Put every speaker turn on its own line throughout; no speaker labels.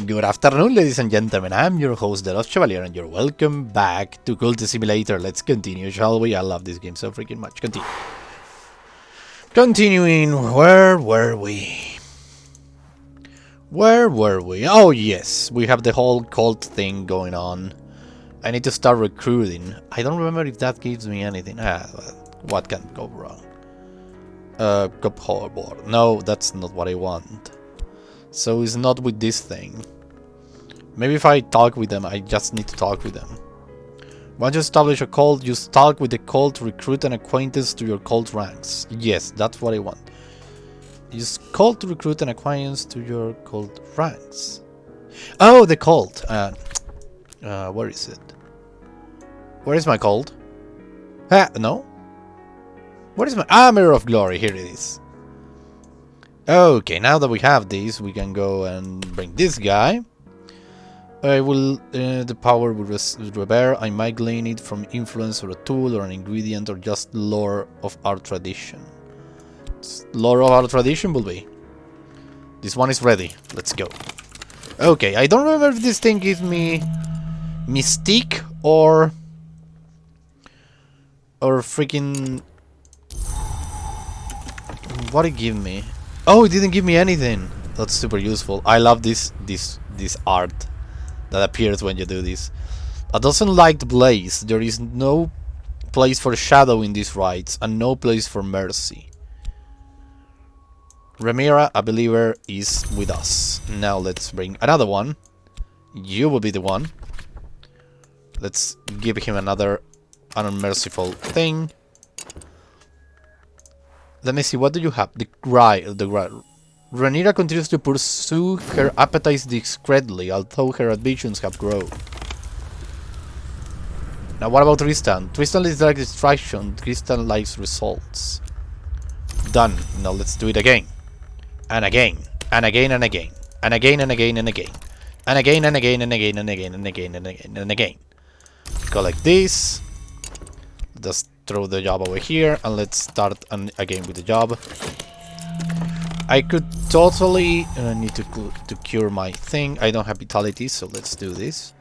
Good afternoon, ladies and gentlemen. I'm your host, The Lost Chevalier, and you're welcome back to Cultist Simulator. Let's continue, shall we? I love this game so freaking much. Continue. Continuing, where were we? Oh, yes, we have the whole cult thing going on. I need to start recruiting. I don't remember if that gives me anything. What can go wrong? Cup hoverboard. No, that's not what I want. So it's not with this thing. Maybe if I talk with them, I just need to talk with them. Once you establish a cult, you talk with the cult to recruit an acquaintance to your cult ranks. Yes, that's what I want. Use cult to recruit an acquaintance to your cult ranks. Oh, the cult. Where is it? Where is my cult? No? Where is my... Mirror of Glory. Here it is. Okay, now that we have this, we can go and bring this guy. I will... the power will revere. I might glean it from influence or a tool or an ingredient or just lore of our tradition. Lore of our tradition will be. This one is ready. Let's go. Okay, I don't remember if this thing gives me... Mystique or freaking... What did it give me? Oh, it didn't give me anything. That's super useful. I love this art that appears when you do this. I doesn't like the blaze. There is no place for shadow in these rites and no place for mercy. Ramira, a believer, is with us. Now let's bring another one. You will be the one. Let's give him another unmerciful thing. Let me see, what do you have? The Rhaenyra continues to pursue her appetites discreetly, although her ambitions have grown. Now what about Tristan? Tristan is like distraction, Tristan likes results. Done. Now let's do it again. And again. And again and again. And again and again and again. And again and again and again and again and again and again and again. Go like this. Just throw the job over here and let's start again with the job. I could totally need to cure my thing. I don't have vitality, so let's do this.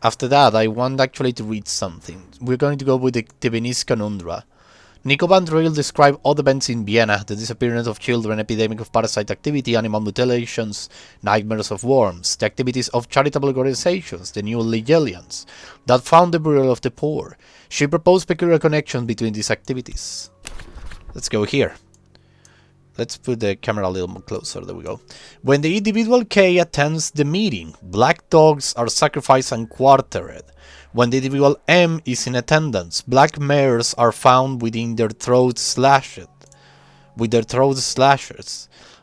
After that, I want actually to read something. We're going to go with the Tibnis Canundra. Nico van Driel described all the events in Vienna: the disappearance of children, epidemic of parasite activity, animal mutilations, nightmares of worms, the activities of charitable organizations, the New Ligelians, that found the burial of the poor. She proposed peculiar connections between these activities. Let's go here. Let's put the camera a little more closer. There we go. When the individual K attends the meeting, black dogs are sacrificed and quartered. When the individual M is in attendance, black mares are found with their throats slashed.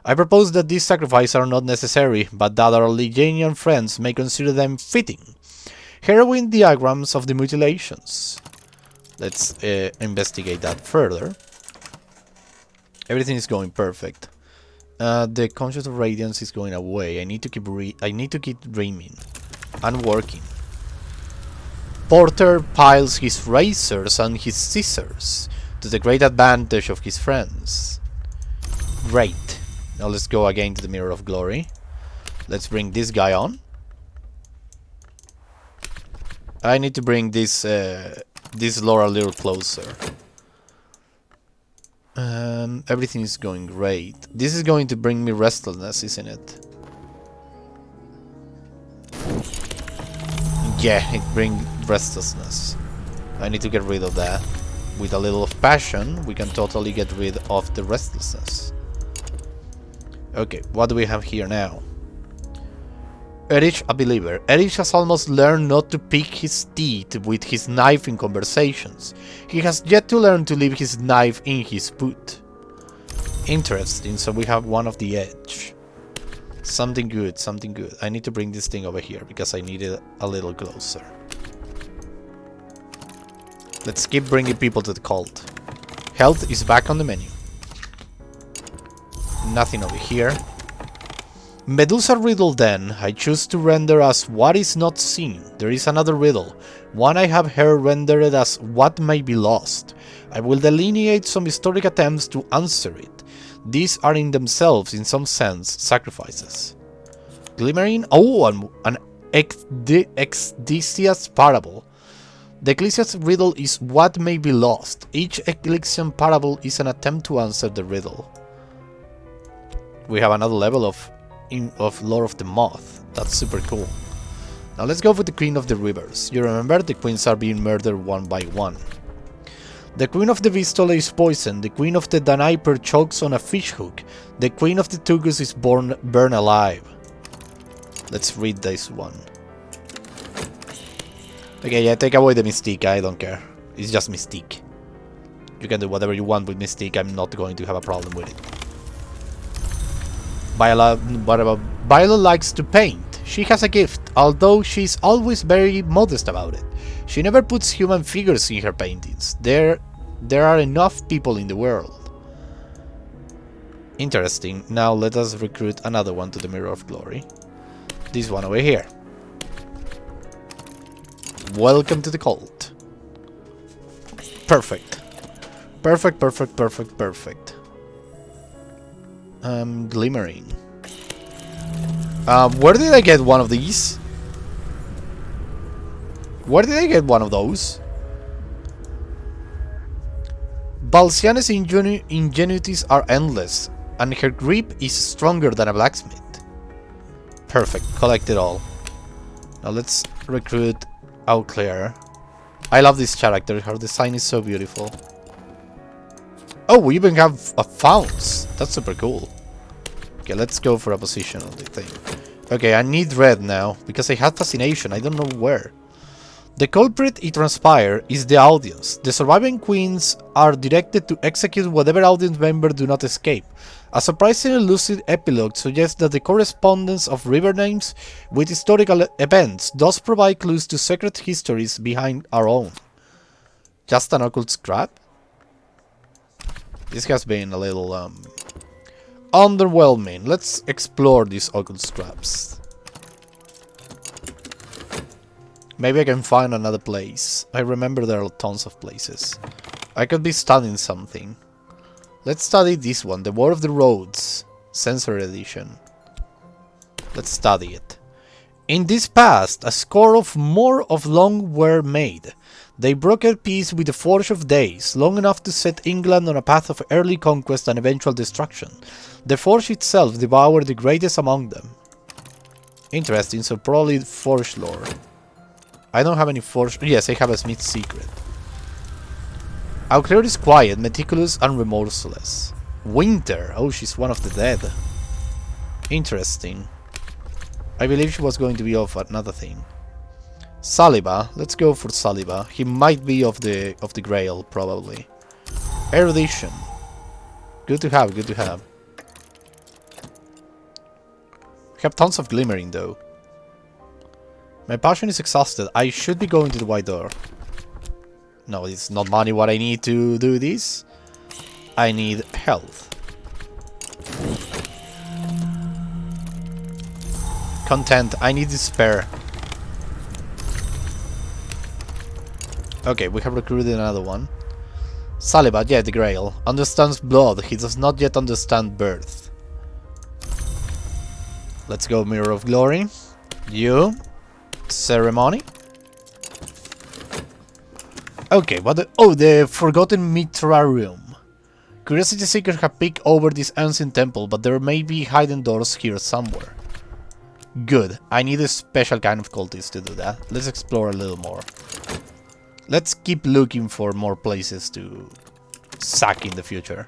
I propose that these sacrifices are not necessary, but that our Ligenian friends may consider them fitting. Heroine diagrams of the mutilations. Let's investigate that further. Everything is going perfect. The conscience of radiance is going away. I need to keep dreaming and working. Porter piles his razors and his scissors to the great advantage of his friends. Great. Now let's go again to the Mirror of Glory. Let's bring this guy on. I need to bring this lore a little closer. Everything is going great. This is going to bring me restlessness, isn't it? Yeah, it brings restlessness. I need to get rid of that. With a little of passion, we can totally get rid of the restlessness. Okay, what do we have here now? Erich, a believer. Erich has almost learned not to pick his teeth with his knife in conversations. He has yet to learn to leave his knife in his boot. Interesting, so we have one of the edge. Something good, something good. I need to bring this thing over here because I need it a little closer. Let's keep bringing people to the cult. Health is back on the menu. Nothing over here. Medusa riddle then. I choose to render as what is not seen. There is another riddle. One I have here rendered as what may be lost. I will delineate some historic attempts to answer it. These are in themselves, in some sense, sacrifices. Glimmering. Oh, an Exdicias parable. The Ecclesiastes riddle is what may be lost. Each Ecclesian parable is an attempt to answer the riddle. We have another level of Lore of the Moth. That's super cool. Now let's go for the Queen of the Rivers. You remember, the queens are being murdered one by one. The Queen of the Vistole is poisoned. The Queen of the Daniper chokes on a fish hook. The Queen of the Tugus is burned alive. Let's read this one. Okay, yeah, take away the Mystique. I don't care. It's just Mystique. You can do whatever you want with Mystique. I'm not going to have a problem with it. Viola likes to paint. She has a gift, although she's always very modest about it. She never puts human figures in her paintings. There are enough people in the world. Interesting. Now let us recruit another one to the Mirror of Glory. This one over here. Welcome to the cult. Perfect. Perfect, perfect, perfect, perfect. Glimmering. Where did I get one of these? Where did I get one of those? Balsiana's ingenuities are endless, and her grip is stronger than a blacksmith. Perfect, collect it all. Now let's recruit Auclair. I love this character, her design is so beautiful. Oh, we even have a Founce. That's super cool. Okay, let's go for a position on the thing. Okay, I need red now, because I had fascination, I don't know where. The culprit, it transpires, is the audience. The surviving queens are directed to execute whatever audience member do not escape. A surprisingly lucid epilogue suggests that the correspondence of river names with historical events does provide clues to secret histories behind our own. Just an occult scrap? This has been a little, underwhelming. Let's explore these occult scraps. Maybe I can find another place. I remember there are tons of places. I could be studying something. Let's study this one, the War of the Roads, Sensory Edition. Let's study it. In this past, a score of more of long were made. They broke a peace with the Forge of Days, long enough to set England on a path of early conquest and eventual destruction. The Forge itself devoured the greatest among them. Interesting, so probably Forge lore. I don't have any Forge... Yes, I have a Smith's Secret. Auclair is quiet, meticulous, and remorseless. Winter! Oh, she's one of the dead. Interesting. I believe she was going to be of another thing. Saliba, let's go for Saliba. He might be of the Grail, probably. Erudition. Good to have, good to have. We have tons of glimmering though. My passion is exhausted. I should be going to the white door. No, it's not money what I need to do this. I need health. Content. I need despair. Okay, we have recruited another one. Saliba, yeah, the Grail. Understands blood. He does not yet understand birth. Let's go Mirror of Glory. You. Ceremony. Okay, what the... Oh, the Forgotten Mitrarium. Curiosity Seekers have peeked over this ancient temple, but there may be hidden doors here somewhere. Good. I need a special kind of cultist to do that. Let's explore a little more. Let's keep looking for more places to sack in the future.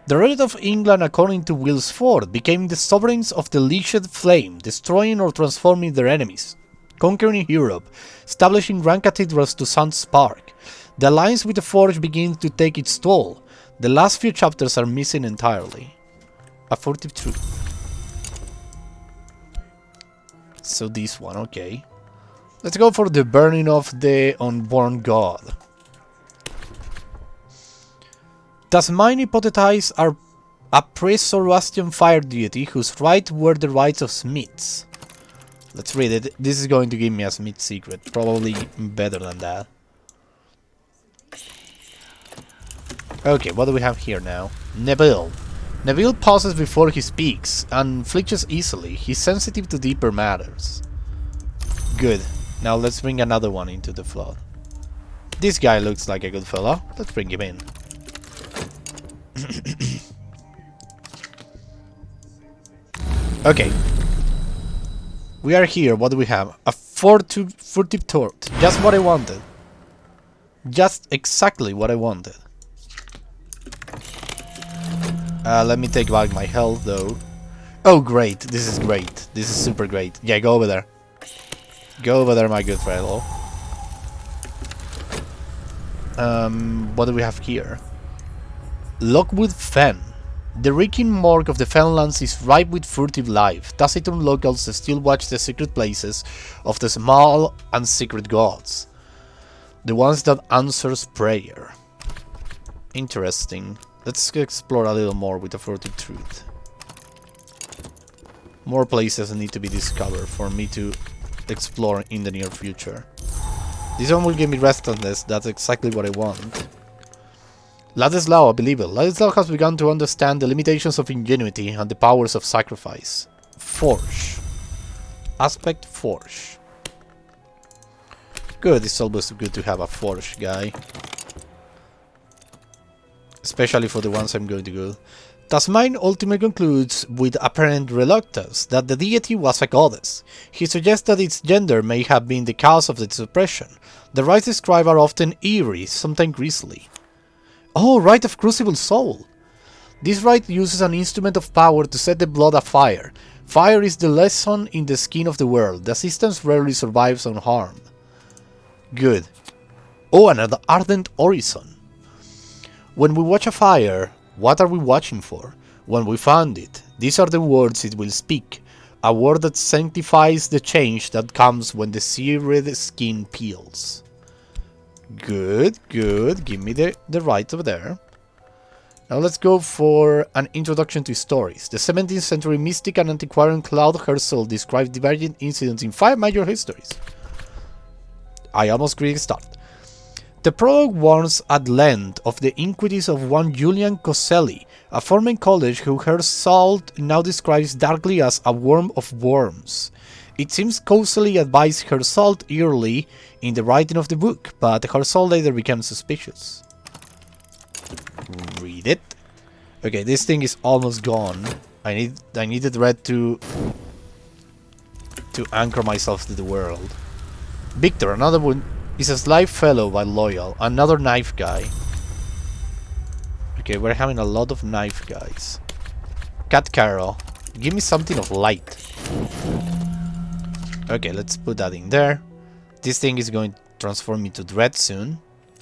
The relative of England, according to Wilsford, became the sovereigns of the Leashed Flame, destroying or transforming their enemies, conquering Europe, establishing grand cathedrals to Sun Spark. The alliance with the Forge begins to take its toll. The last few chapters are missing entirely. A furtive truth. So this one, okay. Let's go for the burning of the unborn god. Tasmani hypothesize are a pre-Zoroastrian fire deity whose rights were the rights of smiths. Let's read it. This is going to give me a Smith's Secret. Probably better than that. Okay, what do we have here now? Nebel. Neville pauses before he speaks, and flinches easily. He's sensitive to deeper matters. Good. Now let's bring another one into the flood. This guy looks like a good fella. Let's bring him in. Okay. We are here. What do we have? A furtive tort. Just what I wanted. Just exactly what I wanted. Let me take back my health, though. Oh, great. This is great. This is super great. Yeah, go over there. Go over there, my good fellow. What do we have here? Lockwood Fen. The reeking morgue of the Fenlands is ripe with furtive life. Taciturn locals still watch the secret places of the small and secret gods. The ones that answers prayer. Interesting. Let's explore a little more with the furtive truth. More places need to be discovered for me to explore in the near future. This one will give me restlessness. That's exactly what I want. Ladislaw, I believe it. Ladislaw has begun to understand the limitations of ingenuity and the powers of sacrifice. Forge. Aspect Forge. Good, it's always good to have a Forge guy. Especially for the ones I'm going to go. Tasmine ultimately concludes with apparent reluctance that the deity was a goddess. He suggests that its gender may have been the cause of its suppression. The rites described are often eerie, sometimes grisly. Oh, Rite of Crucible Soul! This rite uses an instrument of power to set the blood afire. Fire is the lesson in the skin of the world. The assistance rarely survives unharmed. Good. Oh, another Ardent Horizon. When we watch a fire, what are we watching for? When we found it, these are the words it will speak. A word that sanctifies the change that comes when the seared skin peels. Good, good. Give me the right over there. Now let's go for an introduction to stories. The 17th century mystic and antiquarian Claude Herschel described divergent incidents in 5 major histories. I almost created a start. The prologue warns at length of the iniquities of one Julian Coselli, a former college who Herschel now describes darkly as a worm of worms. It seems Coselli advised Herschel early in the writing of the book, but Herschel later became suspicious. Read it. Okay, this thing is almost gone. I needed red to anchor myself to the world. Victor, another one, is a sly fellow but loyal. Another knife guy. Okay, we're having a lot of knife guys. Cat Carol, give me something of light. Okay, let's put that in there. This thing is going to transform into Dread soon.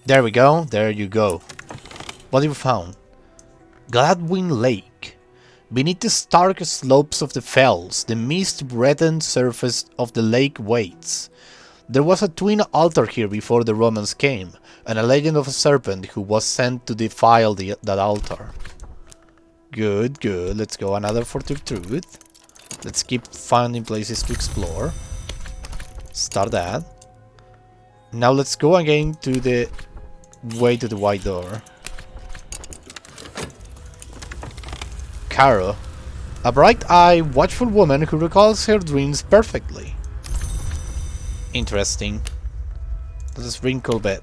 There we go. There you go. What have you found? Gladwin Lake. Beneath the stark slopes of the fells, the mist-reddened surface of the lake waits. There was a twin altar here before the Romans came, and a legend of a serpent who was sent to defile that altar. Good, good. Let's go another furtive truth. Let's keep finding places to explore. Start that. Now let's go again to the way to the white door. Caro. A bright-eyed, watchful woman who recalls her dreams perfectly. Interesting. Let's wrinkle bet.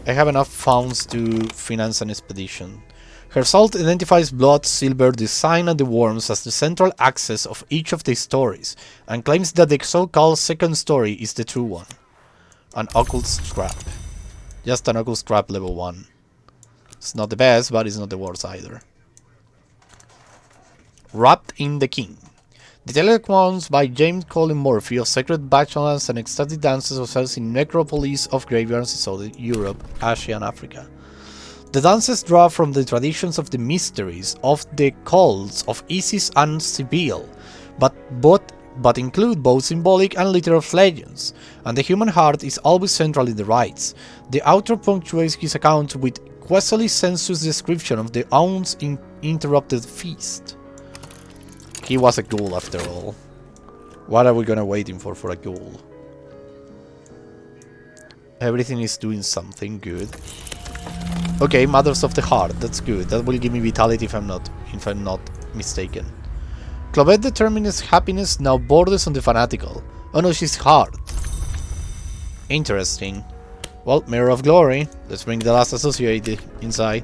I have enough funds to finance an expedition. Herschel identifies blood, silver, the sign, and the worms as the central axis of each of the stories, and claims that the so-called second story is the true one. An occult scrap. Just an occult scrap level 1. It's not the best, but it's not the worst either. Wrapped in the King. The tale accounts by James Colin Murphy of secret battles and ecstatic dances occurs in necropolis of graveyards in Southern Europe, Asia and Africa. The dances draw from the traditions of the mysteries of the cults of Isis and Cybele, but include both symbolic and literal legends, and the human heart is always central in the rites. The author punctuates his account with quasi sensuous description of the uninterrupted feast. He was a ghoul after all. What are we gonna waiting for a ghoul? Everything is doing something good. Okay, Mothers of the Heart. That's good. That will give me vitality if I'm not mistaken. Clovette determines happiness now borders on the fanatical. Oh no, she's hard. Interesting. Well, Mirror of Glory. Let's bring the last associate inside.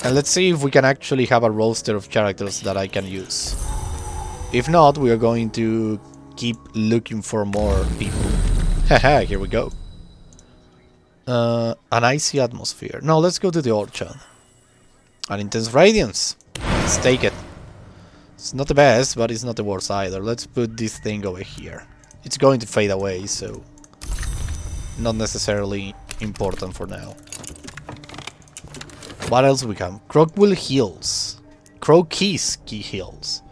And let's see if we can actually have a roster of characters that I can use. If not, we are going to keep looking for more people. Haha, here we go. An icy atmosphere. No, let's go to the orchard. An intense radiance. Let's take it. It's not the best, but it's not the worst either. Let's put this thing over here. It's going to fade away, so not necessarily important for now. What else we have? Crockwell Hills. Crowkeys Hills.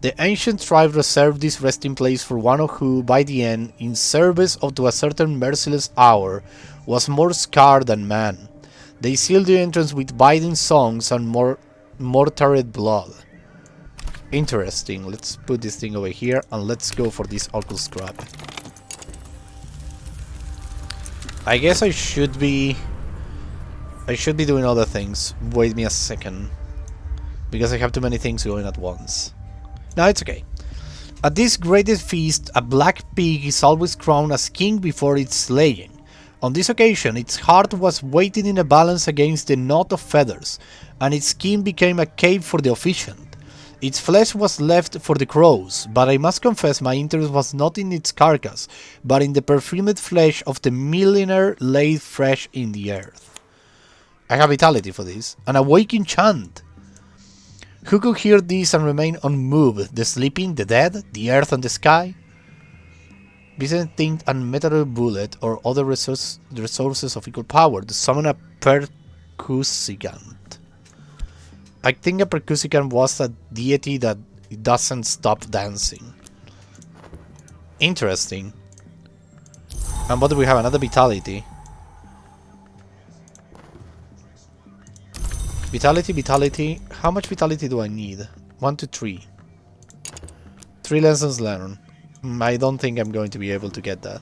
The ancient tribe reserved this resting place for one who, by the end, in service to a certain merciless hour, was more scarred than man. They sealed the entrance with biting songs and mortared blood. Interesting. Let's put this thing over here and let's go for this occult scrap. I guess I should be doing other things. Wait me a second. Because I have too many things going at once. No, it's okay. At this greatest feast, a black pig is always crowned as king before its slaying. On this occasion, its heart was weighted in a balance against the knot of feathers, and its skin became a cape for the officiant. Its flesh was left for the crows, but I must confess my interest was not in its carcass, but in the perfumed flesh of the milliner laid fresh in the earth. I have vitality for this. An awaking chant! Who could hear this and remain unmoved? The sleeping, the dead, the earth and the sky? Byzantine and metal bullet or other resources of equal power to summon a percussicant. I think a percussicant was a deity that doesn't stop dancing. Interesting. And what do we have? Another vitality. Vitality. How much vitality do I need? 1 to 3. 3 lessons learned. I don't think I'm going to be able to get that.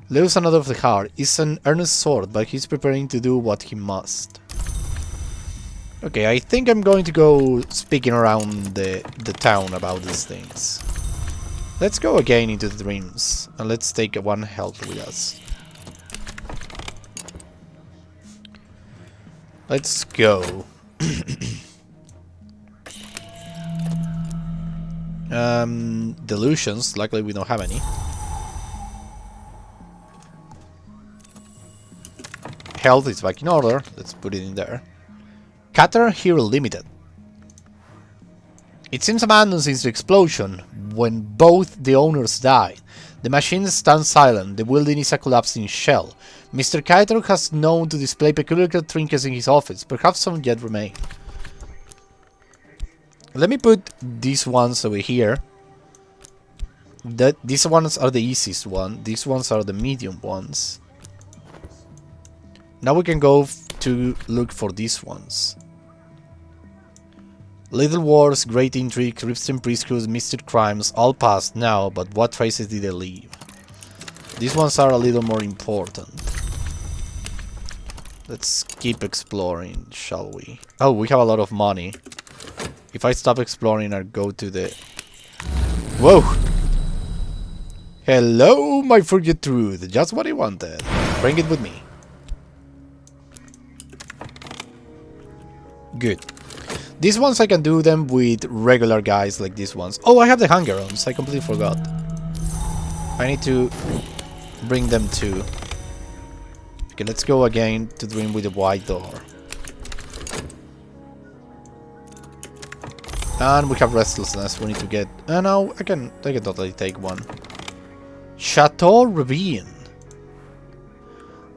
Lose another of the heart. It's an earnest sword, but he's preparing to do what he must. Okay, I think I'm going to go speaking around the town about these things. Let's go again into the dreams, and let's take 1 health with us. Let's go. Delusions, luckily we don't have any. Health is back in order, let's put it in there. Cater Hero Limited. It seems abandoned since the explosion, when both the owners died. The machine stands silent, the building is a collapsing shell. Mr. Kaito has known to display peculiar trinkets in his office, perhaps some yet remain. Let me put these ones over here. These ones are the easiest one, these ones are the medium ones. Now we can go to look for these ones. Little wars, great intrigue, crimson priesthoods, mystic crimes, all past now, but what traces did they leave? These ones are a little more important. Let's keep exploring, shall we? Oh, we have a lot of money. If I stop exploring, I'll go to the... Whoa! Hello, my forget truth. Just what I wanted. Bring it with me. Good. These ones I can do them with regular guys like these ones. Oh, I have the Hangerons. I completely forgot. I need to bring them too. Okay, let's go again to dream with the white door. And we have restlessness. We need to get... no, I can totally take one. Chateau Ravine.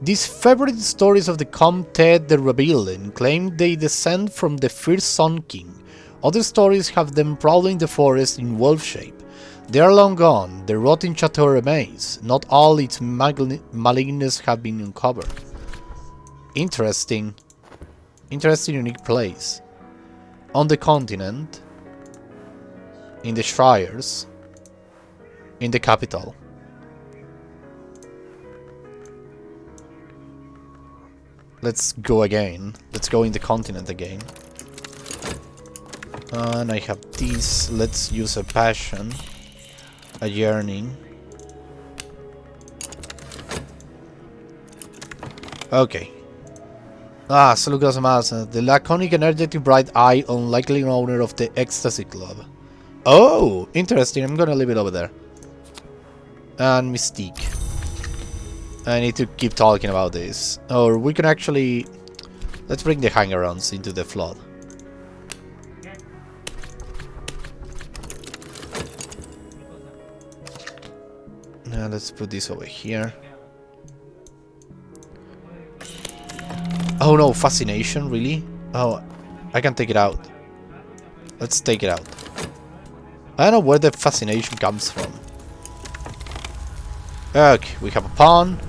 These favorite stories of the Comte de Ravillin claim they descend from the first Sun King. Other stories have them prowling the forest in wolf shape. They are long gone, the rotting chateau remains. Not all its malignancies have been uncovered. Interesting. Interesting, unique place. On the continent. In the Shires. In the capital. Let's go again. Let's go in the continent again. And I have this. Let's use a passion. A yearning. Okay. Ah, Saludos Amasa. The laconic, energetic, bright eye, unlikely owner of the Ecstasy Club. Oh, interesting. I'm gonna leave it over there. And Mystique. I need to keep talking about this. Or we can actually... Let's bring the hang-arounds into the flood. Now let's put this over here. Oh no, fascination, really? Oh, I can take it out. Let's take it out. I don't know where the fascination comes from. Okay, we have a pawn.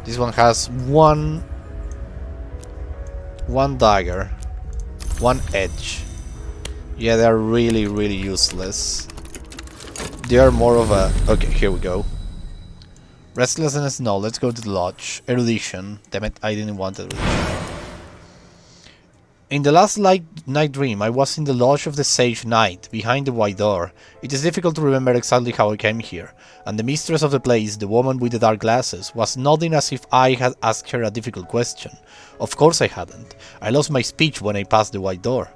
This one has one dagger, one edge. Yeah, they're really, really useless. They are more of a... Okay, here we go. Restlessness, no, let's go to the lodge. Erudition. Damn it, I didn't want erudition. In the last night dream, I was in the lodge of the Sage Knight, behind the white door. It is difficult to remember exactly how I came here, and the mistress of the place, the woman with the dark glasses, was nodding as if I had asked her a difficult question. Of course I hadn't. I lost my speech when I passed the white door.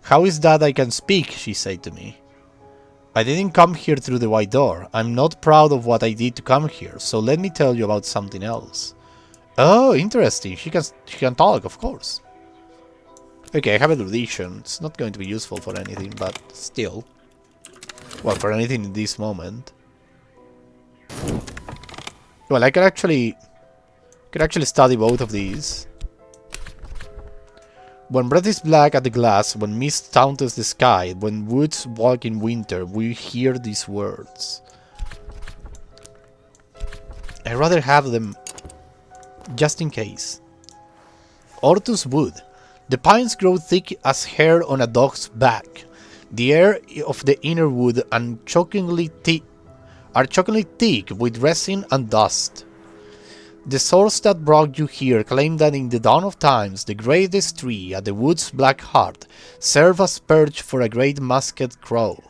How is that I can speak? She said to me. I didn't come here through the white door. I'm not proud of what I did to come here, so let me tell you about something else. Oh, interesting. She can talk, of course. Okay, I have erudition. It's not going to be useful for anything, but still. Well, for anything in this moment. Well, I could actually study both of these. When breath is black at the glass, when mist taunts the sky, when woods walk in winter, we hear these words. I'd rather have them just in case. Ortus Wood. The pines grow thick as hair on a dog's back. The air of the inner wood are shockingly thick with resin and dust. The source that brought you here claimed that in the dawn of times, the greatest tree at the wood's black heart served as perch for a great masked crow.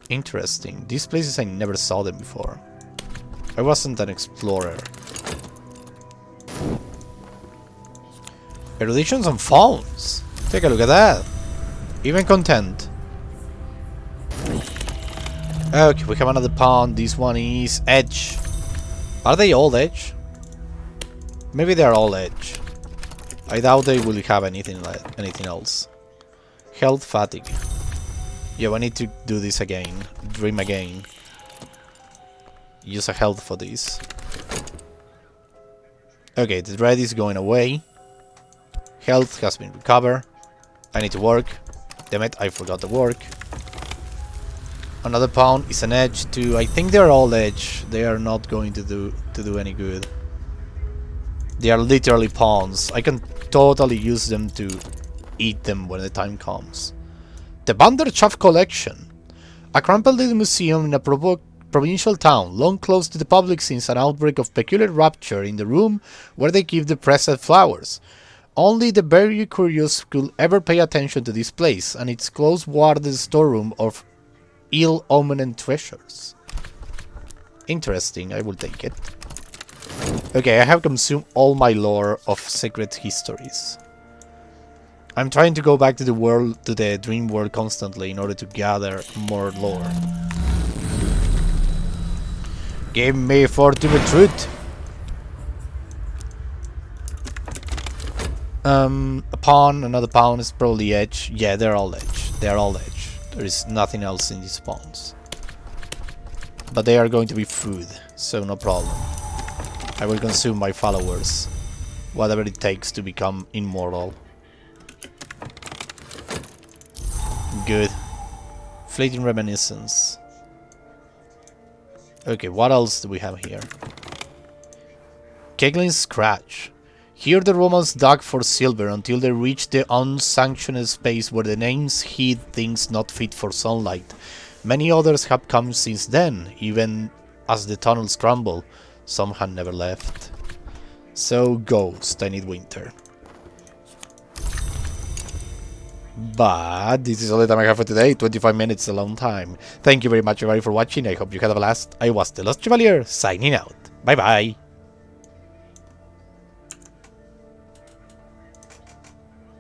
Interesting. These places I never saw them before. I wasn't an explorer. Eruditions on phones. Take a look at that. Even content. Okay, we have another pawn. This one is edge. Are they all edge? Maybe they're all edge. I doubt they will have anything else. Health fatigue. Yeah, we need to do this again. Dream again. Use a health for this. Okay, the dread is going away. Health has been recovered. I need to work. Damn it, I forgot to work. Another pawn is an edge too. I think they're all edge. They are not going to do any good. They are literally pawns. I can totally use them to eat them when the time comes. The Vanderchaff Collection. A crumpled little museum in a provincial town, long closed to the public since an outbreak of peculiar rapture in the room where they keep the pressed flowers. Only the very curious could ever pay attention to this place, and its close-guarded storeroom of ill-omened treasures. Interesting, I will take it. Okay, I have consumed all my lore of secret histories. I'm trying to go back to the dream world constantly in order to gather more lore. Give me vtuber truth! A pawn, another pawn is probably edge. Yeah, they're all edge. They're all edge. There is nothing else in these pawns. But they are going to be food, so no problem. I will consume my followers. Whatever it takes to become immortal. Good. Fleeting reminiscence. Okay, what else do we have here? Keglin's Scratch. Here the Romans dug for silver until they reached the unsanctioned space where the names hid things not fit for sunlight. Many others have come since then, even as the tunnels crumble. Some have never left. So, Ghost, I need winter. But this is all the time I have for today. 25 minutes is a long time. Thank you very much everybody for watching. I hope you had a blast. I was the Lost Chevalier, signing out. Bye bye.